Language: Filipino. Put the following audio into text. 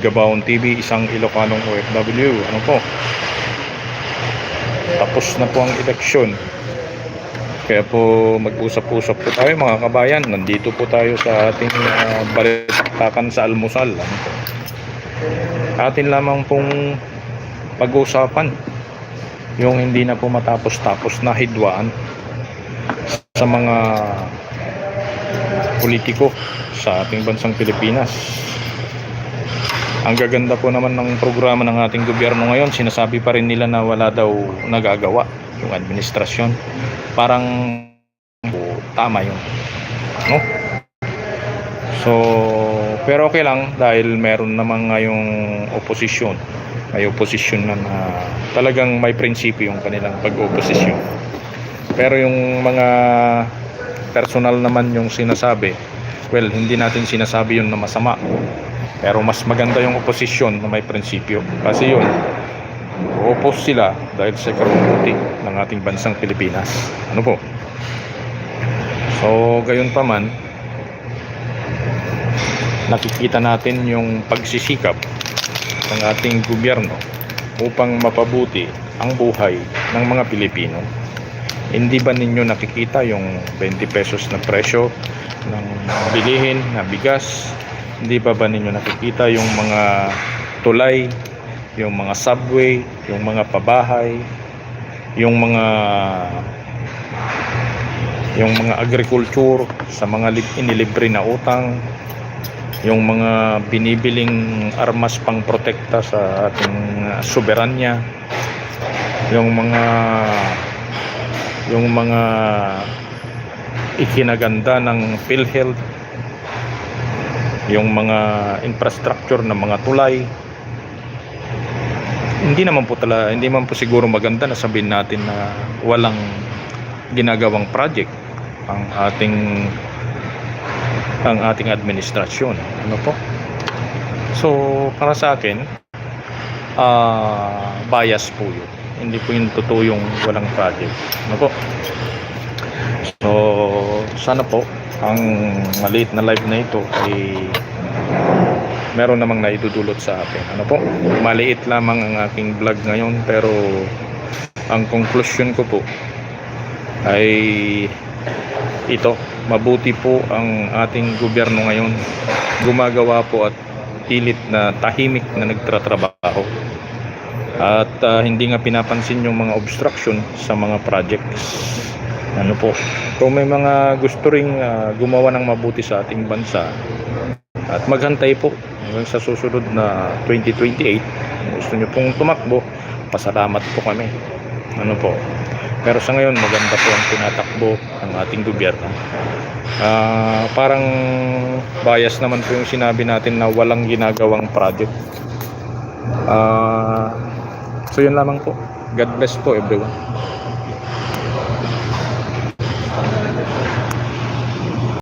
Gabaon TV, isang Ilocanong OFW. Ano po? Tapos na po ang eleksyon. Kaya po mag-usap-usap po tayo mga kabayan. Nandito po tayo sa ating balitaktakan sa almusal. Ano po? Atin lamang pong pag-usapan yung hindi na po matapos-tapos na hidwaan sa mga politiko sa ating bansang Pilipinas. Ang gaganda po naman ng programa ng ating gobyerno ngayon, sinasabi pa rin nila na wala daw nagagawa yung administrasyon. Parang tama yun, no? So, pero okay lang dahil meron naman ngayong oposisyon. May oposisyon na talagang may prinsipyo yung kanilang pag-oposisyon. Pero yung mga personal naman yung sinasabi, well, hindi natin sinasabi yun na masama. Pero mas maganda yung oposisyon na may prinsipyo. Kasi yun, o-oppose sila dahil sa karubuti ng ating bansang Pilipinas. Ano po? So, gayon pa man, nakikita natin yung pagsisikap ng ating gobyerno upang mapabuti ang buhay ng mga Pilipino. Hindi ba ninyo nakikita yung 20 pesos na presyo ng bilihin na bigas? Hindi pa ba ninyo nakikita yung mga tulay, yung mga subway, yung mga pabahay, yung mga agriculture sa mga inilibre na utang, yung mga binibiling armas pang protekta sa ating soberanya, yung mga ikinaganda ng PhilHealth, yung mga infrastructure ng mga tulay. Hindi man po siguro maganda na sabihin natin na walang ginagawang project ang ating administrasyon. Ano po? So, para sa akin, bias po yun. Hindi po yung totoo yung walang project. Ano po? So, sana po ang maliit na live na ito ay meron namang naidudulot sa atin. Ano po? Maliit lamang ang aking vlog ngayon, pero ang conclusion ko po ay ito, mabuti po ang ating gobyerno ngayon. Gumagawa po at pilit na tahimik na nagtatrabaho. At hindi nga pinapansin yung mga obstruction sa mga projects. Ano po? Kung may mga gusto ring gumawa ng mabuti sa ating bansa, at maghantay po hanggang sa susunod na 2028, gusto nyo pong tumakbo, pasalamat po kami. Ano po? Pero sa ngayon, maganda po ang tinatakbo ng ating gobyerno. Parang bias naman po yung sinabi natin na walang ginagawang project. So yun lamang po. God bless po everyone.